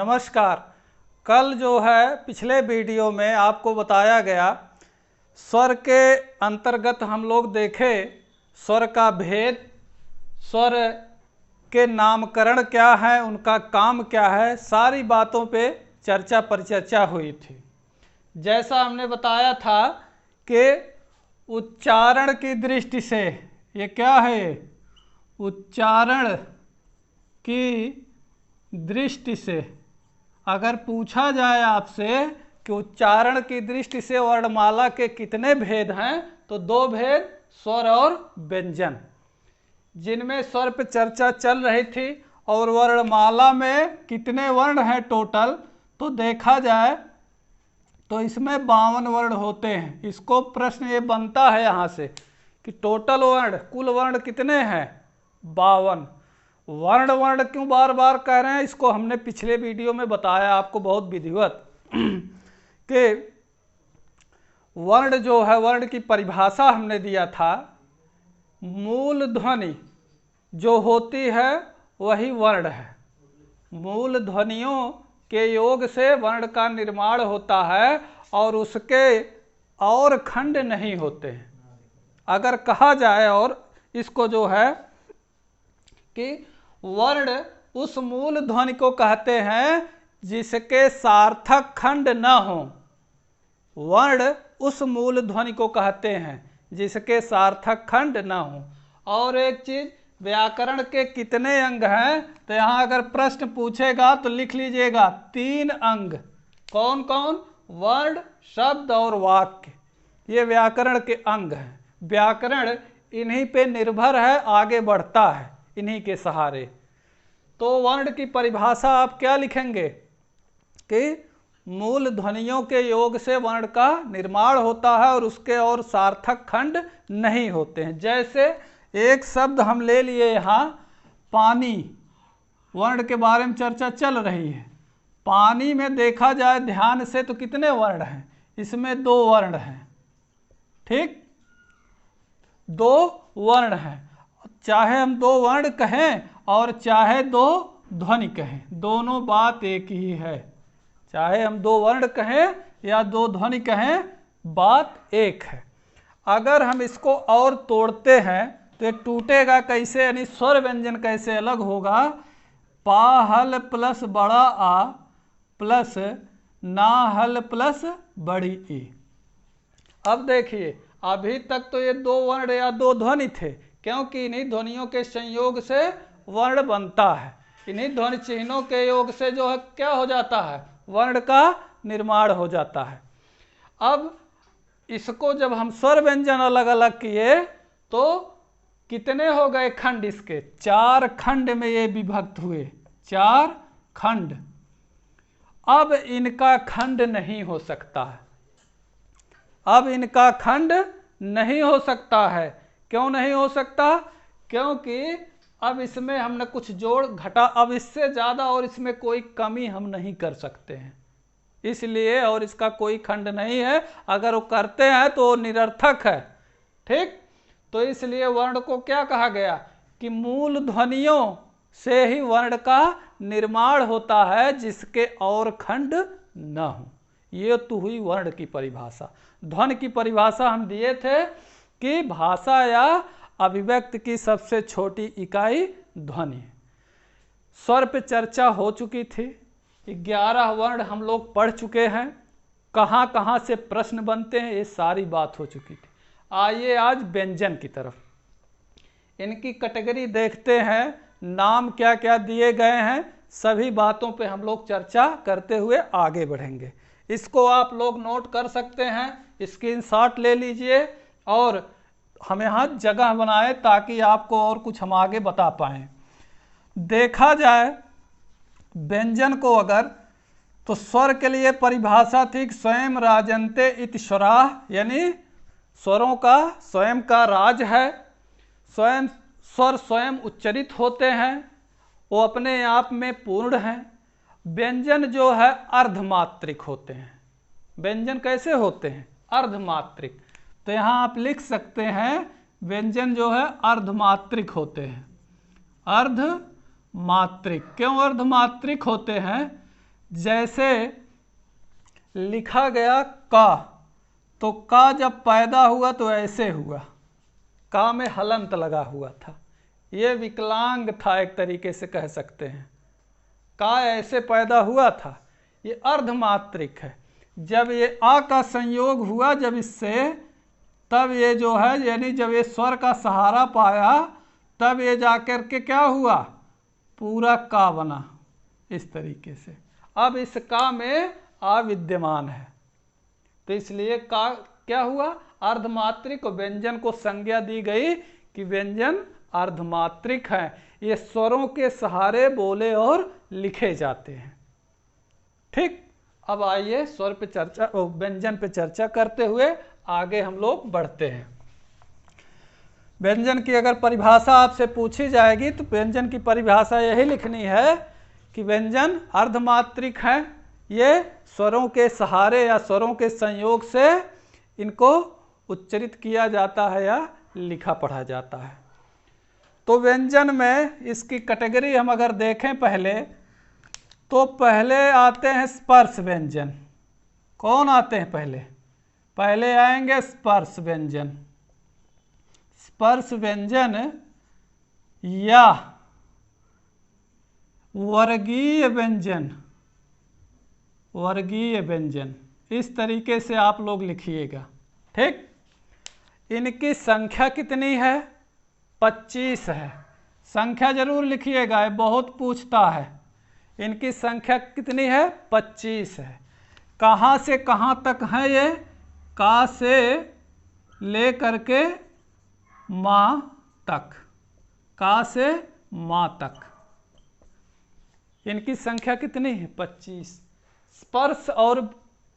नमस्कार। कल जो है पिछले वीडियो में आपको बताया गया स्वर के अंतर्गत हम लोग देखे स्वर का भेद, स्वर के नामकरण क्या है, उनका काम क्या है, सारी बातों पे चर्चा परिचर्चा हुई थी। जैसा हमने बताया था कि उच्चारण की दृष्टि से ये क्या है, उच्चारण की दृष्टि से अगर पूछा जाए आपसे कि उच्चारण की दृष्टि से वर्णमाला के कितने भेद हैं, तो दो भेद, स्वर और व्यंजन, जिनमें स्वर पे चर्चा चल रही थी। और वर्णमाला में कितने वर्ण हैं टोटल, तो देखा जाए तो इसमें 52 वर्ण होते हैं। इसको प्रश्न ये बनता है यहाँ से कि टोटल वर्ण, कुल वर्ण कितने हैं, 52। वर्ण वर्ण क्यों बार बार कह रहे हैं, इसको हमने पिछले वीडियो में बताया आपको बहुत विधिवत कि वर्ण जो है, वर्ण की परिभाषा हमने दिया था, मूल ध्वनि जो होती है वही वर्ण है। मूल ध्वनियों के योग से वर्ण का निर्माण होता है और उसके और खंड नहीं होते हैं। अगर कहा जाए और इसको जो है कि वर्ण उस मूल ध्वनि को कहते हैं जिसके सार्थक खंड न हो। वर्ण उस मूल ध्वनि को कहते हैं जिसके सार्थक खंड न हो। और एक चीज, व्याकरण के कितने अंग हैं, तो यहाँ अगर प्रश्न पूछेगा तो लिख लीजिएगा 3 अंग। कौन कौन? वर्ण, शब्द और वाक्य, ये व्याकरण के अंग हैं। व्याकरण इन्हीं पे निर्भर है, आगे बढ़ता है इन्हीं के सहारे। तो वर्ण की परिभाषा आप क्या लिखेंगे कि मूल ध्वनियों के योग से वर्ण का निर्माण होता है और उसके और सार्थक खंड नहीं होते हैं। जैसे एक शब्द हम ले लिए यहाँ, पानी, वर्ण के बारे में चर्चा चल रही है। पानी में देखा जाए ध्यान से तो कितने वर्ण हैं, इसमें 2 वर्ण हैं, ठीक, 2 वर्ण हैं। चाहे हम 2 वर्ण कहें और चाहे 2 ध्वनि कहें, दोनों बात एक ही है। चाहे हम 2 वर्ण कहें या 2 ध्वनि कहें, बात एक है। अगर हम इसको और तोड़ते हैं तो ये टूटेगा कैसे, यानी स्वर व्यंजन कैसे अलग होगा। पा हल प्लस बड़ा आ प्लस ना हल प्लस बड़ी ई। अब देखिए, अभी तक तो ये 2 वर्ण या 2 ध्वनि थे, क्योंकि इन्हीं ध्वनियों के संयोग से वर्ण बनता है। इन्हीं ध्वनि चिन्हों के योग से जो है क्या हो जाता है, वर्ण का निर्माण हो जाता है। अब इसको जब हम स्वर व्यंजन अलग अलग किए तो कितने हो गए खंड इसके, 4 खंड में ये विभक्त हुए, 4 खंड। अब इनका खंड नहीं हो सकता है, अब इनका खंड नहीं हो सकता है। क्यों नहीं हो सकता? क्योंकि अब इसमें हमने कुछ जोड़ घटा, अब इससे ज़्यादा और इसमें कोई कमी हम नहीं कर सकते हैं, इसलिए, और इसका कोई खंड नहीं है। अगर वो करते हैं तो वो निरर्थक है, ठीक। तो इसलिए वर्ण को क्या कहा गया कि मूल ध्वनियों से ही वर्ण का निर्माण होता है जिसके और खंड न हो। ये तो हुई वर्ण की परिभाषा। ध्वनि की परिभाषा हम दिए थे कि भाषा या अभिव्यक्ति की सबसे छोटी इकाई ध्वनि। स्वर पे चर्चा हो चुकी थी, 11 वर्ण हम लोग पढ़ चुके हैं, कहाँ कहाँ से प्रश्न बनते हैं ये सारी बात हो चुकी थी। आइए आज व्यंजन की तरफ, इनकी कैटेगरी देखते हैं, नाम क्या क्या दिए गए हैं, सभी बातों पे हम लोग चर्चा करते हुए आगे बढ़ेंगे। इसको आप लोग नोट कर सकते हैं, स्क्रीनशॉट ले लीजिए और हम यहाँ जगह बनाए ताकि आपको और कुछ हम आगे बता पाएँ। देखा जाए व्यंजन को अगर, तो स्वर के लिए परिभाषा थी स्वयं राजन्ते इति स्वराः, यानी स्वरों का स्वयं का राज है। स्वयं स्वर स्वयं उच्चरित होते हैं, वो अपने आप में पूर्ण हैं। व्यंजन जो है अर्धमात्रिक होते हैं। व्यंजन कैसे होते हैं? अर्धमात्रिक। तो यहाँ आप लिख सकते हैं व्यंजन जो है अर्धमात्रिक होते हैं। अर्धमात्रिक क्यों अर्धमात्रिक होते हैं? जैसे लिखा गया का, तो का जब पैदा हुआ तो ऐसे हुआ, का में हलंत लगा हुआ था, ये विकलांग था, एक तरीके से कह सकते हैं। का ऐसे पैदा हुआ था, ये अर्धमात्रिक है। जब ये आ का संयोग हुआ जब इससे, तब ये जो है यानी जब ये स्वर का सहारा पाया, तब ये जाकर के क्या हुआ, पूरा का बना इस तरीके से। अब इस का में आ विद्यमान है, तो इसलिए का क्या हुआ, अर्धमात्रिक। व्यंजन को संज्ञा दी गई कि व्यंजन अर्धमात्रिक हैं, ये स्वरों के सहारे बोले और लिखे जाते हैं। ठीक, अब आइए स्वर पे चर्चा, व्यंजन पे चर्चा करते हुए आगे हम लोग बढ़ते हैं। व्यंजन की अगर परिभाषा आपसे पूछी जाएगी तो व्यंजन की परिभाषा यही लिखनी है कि व्यंजन अर्धमात्रिक हैं, ये स्वरों के सहारे या स्वरों के संयोग से इनको उच्चरित किया जाता है या लिखा पढ़ा जाता है। तो व्यंजन में इसकी कैटेगरी हम अगर देखें पहले, तो पहले आते हैं स्पर्श व्यंजन। कौन आते हैं पहले? पहले आएंगे स्पर्श व्यंजन। स्पर्श व्यंजन या वर्गीय व्यंजन, वर्गीय व्यंजन इस तरीके से आप लोग लिखिएगा। ठीक, इनकी संख्या कितनी है? 25 है। संख्या जरूर लिखिएगा, ये बहुत पूछता है। इनकी संख्या कितनी है? 25 है। कहाँ से कहाँ तक है ये? का से ले करके माँ तक, का से माँ तक इनकी संख्या कितनी है? 25। स्पर्श और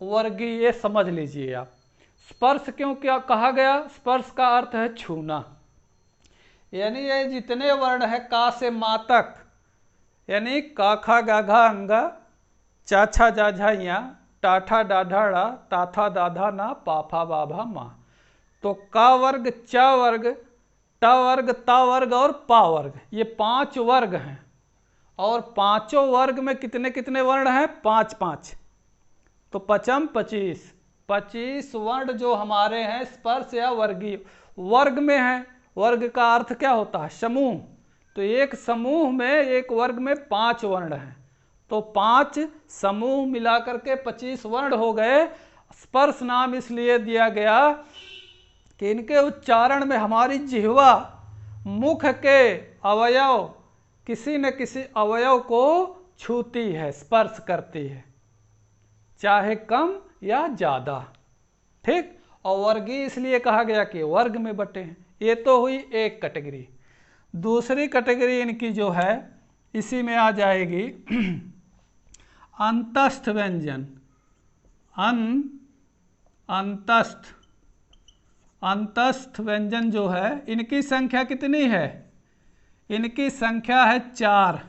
वर्गीय ये समझ लीजिए आप। स्पर्श क्यों क्या कहा गया? स्पर्श का अर्थ है छूना, यानी ये जितने वर्ण है का से माँ तक, यानी का खा गा घा अंगा, चा छा जा झा या, टा ठा डा ढा ड़ा, ता था दा धा ना, पा फा बा भा मा। तो का वर्ग, च वर्ग, ट वर्ग, ता वर्ग और पा वर्ग, ये 5 वर्ग हैं। और पांचों वर्ग में कितने कितने वर्ण हैं? 5 5। तो पचम 25। 25 वर्ण जो हमारे हैं स्पर्श या वर्गीय वर्ग में है। वर्ग का अर्थ क्या होता है? समूह। तो एक समूह में, एक वर्ग में 5 वर्ण हैं, तो 5 समूह मिलाकर के 25 वर्ण हो गए। स्पर्श नाम इसलिए दिया गया कि इनके उच्चारण में हमारी जिह्वा मुख के अवयव किसी न किसी अवयव को छूती है, स्पर्श करती है, चाहे कम या ज़्यादा। ठीक, और वर्गीय इसलिए कहा गया कि वर्ग में बटे हैं। ये तो हुई एक कैटेगरी। दूसरी कैटेगरी इनकी जो है इसी में आ जाएगी अंतस्थ व्यंजन। अंतस्थ, अंतस्थ व्यंजन जो है इनकी संख्या कितनी है? इनकी संख्या है 4।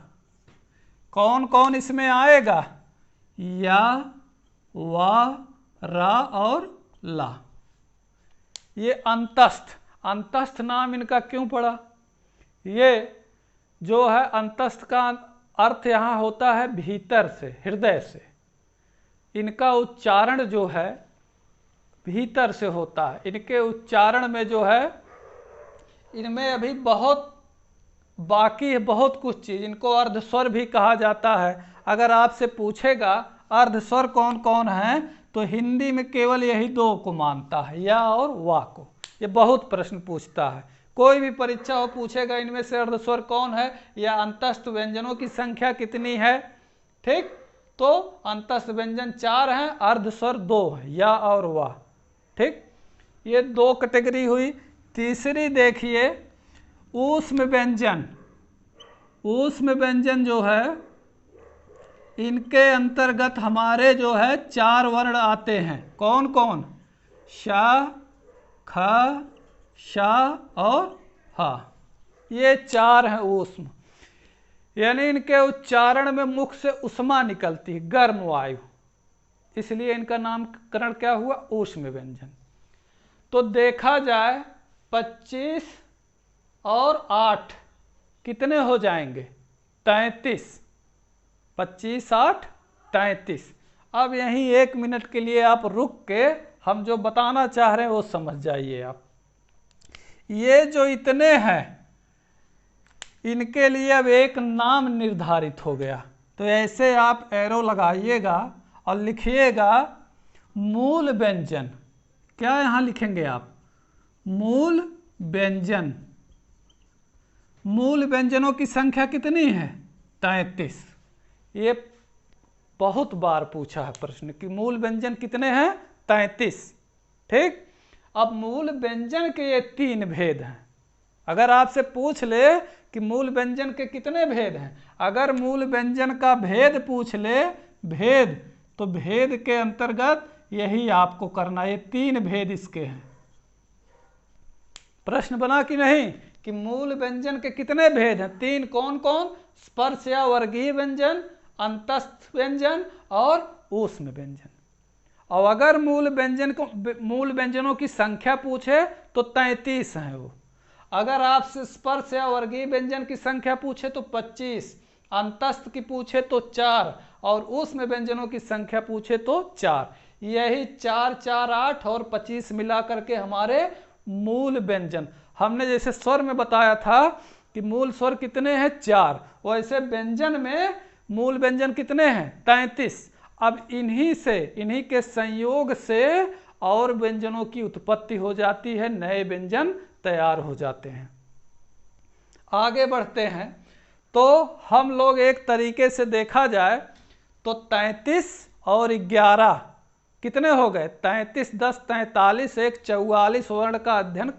कौन कौन इसमें आएगा? या, वा, रा और ला। ये अंतस्थ, अंतस्थ नाम इनका क्यों पड़ा? ये जो है अंतस्थ का अर्थ यहाँ होता है भीतर से, हृदय से। इनका उच्चारण जो है भीतर से होता है। इनके उच्चारण में जो है, इनमें अभी बहुत बाकी है, बहुत कुछ चीज़। इनको अर्धस्वर भी कहा जाता है। अगर आपसे पूछेगा अर्धस्वर कौन कौन है, तो हिंदी में केवल यही 2 को मानता है, या और वा को। ये बहुत प्रश्न पूछता है, कोई भी परीक्षा हो पूछेगा इनमें से अर्धस्वर कौन है या अंतस्थ व्यंजनों की संख्या कितनी है। ठीक, तो अंतस्थ व्यंजन 4 हैं, अर्धस्वर 2 है, या और वा। ठीक, ये 2 कैटेगरी हुई। तीसरी देखिए ऊष्म व्यंजन। ऊष्म व्यंजन जो है इनके अंतर्गत हमारे जो है 4 वर्ण आते हैं। कौन कौन? शा, ख, शा और हा। ये 4 हैं ऊष्म, यानी इनके उच्चारण में मुख से उष्मा निकलती है, गर्म वायु, इसलिए इनका नामकरण क्या हुआ? ऊष्म व्यंजन। तो देखा जाए 25 और 8 कितने हो जाएंगे? 33। 25 8 33। अब यहीं 1 मिनट के लिए आप रुक के हम जो बताना चाह रहे हैं वो समझ जाइए आप। ये जो इतने हैं इनके लिए अब एक नाम निर्धारित हो गया। तो ऐसे आप एरो लगाइएगा और लिखिएगा मूल व्यंजन। क्या यहाँ लिखेंगे आप? मूल व्यंजन। मूल व्यंजनों की संख्या कितनी है? 33। ये बहुत बार पूछा है प्रश्न कि मूल व्यंजन कितने हैं? 33। ठीक। अब मूल व्यंजन के ये 3 भेद हैं। अगर आपसे पूछ ले कि मूल व्यंजन के कितने भेद हैं, अगर मूल व्यंजन का भेद पूछ ले, भेद, तो भेद के अंतर्गत यही आपको करना है। 3 भेद इसके हैं। प्रश्न बना कि नहीं कि मूल व्यंजन के कितने भेद हैं? 3। कौन कौन? स्पर्श या वर्गीय व्यंजन, अंतस्थ व्यंजन और ऊष्म व्यंजन। और अगर मूल व्यंजनों की संख्या पूछे तो 33 हैं वो। अगर आपसे स्पर्श या वर्गीय व्यंजन की संख्या पूछे तो 25, अंतस्थ की पूछे तो 4 और ऊष्म व्यंजनों की संख्या पूछे तो 4। यही 4, 4, 8 और 25 मिला करके हमारे मूल व्यंजन। हमने जैसे स्वर में बताया था कि मूल स्वर कितने हैं? 4। वैसे व्यंजन में मूल व्यंजन कितने हैं? 33। अब इन्हीं के संयोग से और व्यंजनों की उत्पत्ति हो जाती है, नए व्यंजन तैयार हो जाते हैं। आगे बढ़ते हैं तो हम लोग एक तरीके से देखा जाए तो 33 और 11 कितने हो गए? 33, 10, 43, 1, 44 वर्ण का अध्ययन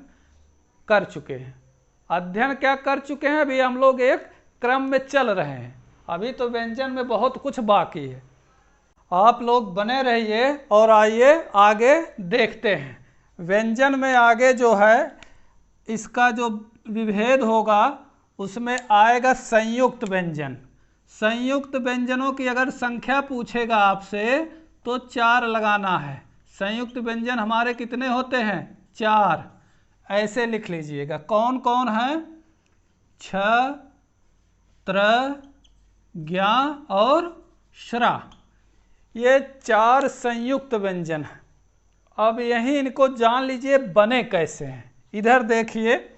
कर चुके हैं। अध्ययन क्या कर चुके हैं? अभी हम लोग एक क्रम में चल रहे हैं। अभी तो व्यंजन में बहुत कुछ बाकी है। आप लोग बने रहिए और आइए आगे देखते हैं। व्यंजन में आगे जो है इसका जो विभेद होगा उसमें आएगा संयुक्त व्यंजन। संयुक्त व्यंजनों की अगर संख्या पूछेगा आपसे तो 4 लगाना है। संयुक्त व्यंजन हमारे कितने होते हैं? 4। ऐसे लिख लीजिएगा। कौन कौन है? छ, त्र, ज्ञा और श्रा। ये 4 संयुक्त व्यंजन हैं। अब यही इनको जान लीजिए बने कैसे हैं। इधर देखिए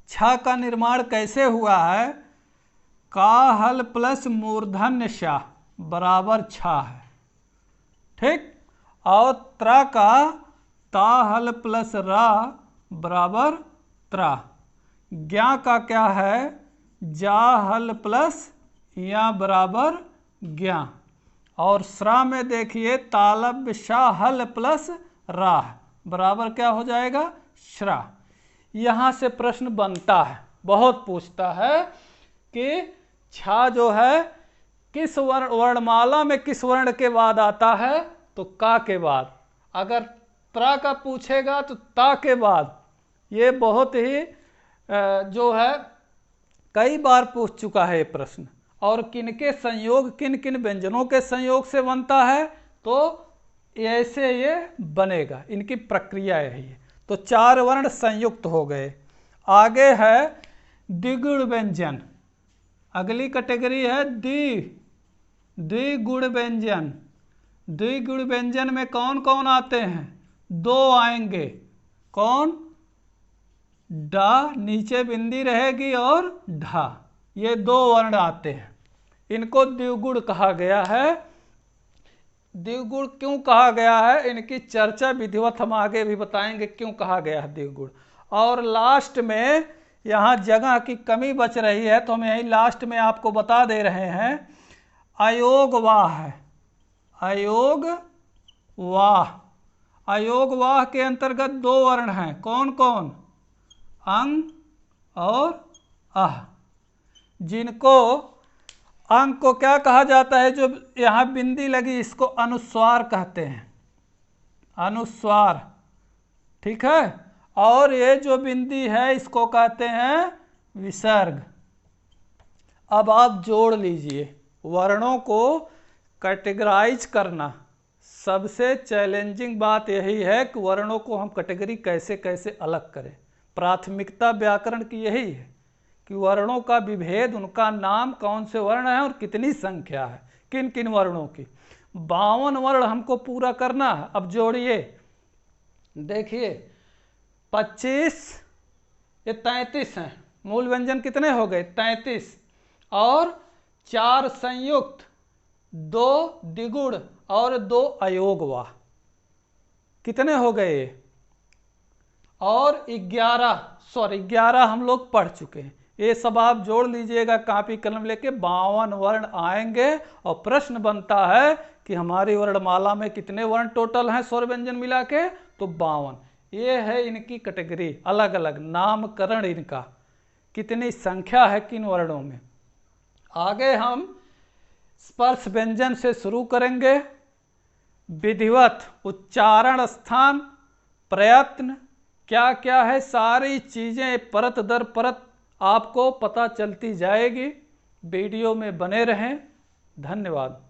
छ का निर्माण कैसे हुआ है? का हल प्लस मूर्धन्य शा बराबर छ है। ठीक। और त्र का ता हल प्लस रा बराबर त्रा। ज्ञा का क्या है? जा हल प्लस या बराबर ज्ञा। और श्रा में देखिए तालव्य शा हल प्लस राह बराबर क्या हो जाएगा? श्रा। यहाँ से प्रश्न बनता है, बहुत पूछता है कि छा जो है किस वर्णमाला में किस वर्ण के बाद आता है? तो का के बाद। अगर त्रा का पूछेगा तो ता के बाद। ये बहुत ही जो है कई बार पूछ चुका है ये प्रश्न। और किनके संयोग, किन किन व्यंजनों के संयोग से बनता है? तो ऐसे ये बनेगा। इनकी प्रक्रिया यही है। तो 4 वर्ण संयुक्त हो गए। आगे है द्विगुण व्यंजन। अगली कैटेगरी है द्विगुण व्यंजन। द्विगुण व्यंजन में कौन कौन आते हैं? 2 आएंगे। कौन? डा, नीचे बिंदी रहेगी, और ढा। ये 2 वर्ण आते हैं। इनको द्विगुण कहा गया है। द्विगुण क्यों कहा गया है इनकी चर्चा विधिवत हम आगे भी बताएंगे क्यों कहा गया है द्विगुण। और लास्ट में यहाँ जगह की कमी बच रही है तो हम यही लास्ट में आपको बता दे रहे हैं। अयोगवाह है। अयोगवाह। अयोगवाह के अंतर्गत 2 वर्ण हैं। कौन कौन? अंग और अह। जिनको अंग को क्या कहा जाता है? जो यहाँ बिंदी लगी इसको अनुस्वार कहते हैं। अनुस्वार। ठीक है। और ये जो बिंदी है इसको कहते हैं विसर्ग। अब आप जोड़ लीजिए। वर्णों को कैटेगराइज करना सबसे चैलेंजिंग बात यही है कि वर्णों को हम कैटेगरी कैसे कैसे अलग करें। प्राथमिकता व्याकरण की यही है कि वर्णों का विभेद, उनका नाम, कौन से वर्ण है और कितनी संख्या है, किन किन वर्णों की। 52 वर्ण हमको पूरा करना है। अब जोड़िए, देखिए 25, ये 33 हैं। मूल व्यंजन कितने हो गए? 33, और 4 संयुक्त, 2 द्विगुण और 2 अयोगवा, कितने हो गए? और 11 हम लोग पढ़ चुके हैं। ये सब आप जोड़ लीजिएगा कॉपी कलम लेके। 52 वर्ण आएंगे और प्रश्न बनता है कि हमारी वर्णमाला में कितने वर्ण टोटल हैं स्वर व्यंजन मिला के? तो 52। ये है इनकी कैटेगरी, अलग अलग नामकरण इनका, कितनी संख्या है किन वर्णों में। आगे हम स्पर्श व्यंजन से शुरू करेंगे। विधिवत उच्चारण, स्थान, प्रयत्न, क्या क्या है, सारी चीज़ें परत दर परत आपको पता चलती जाएगी। वीडियो में बने रहें। धन्यवाद।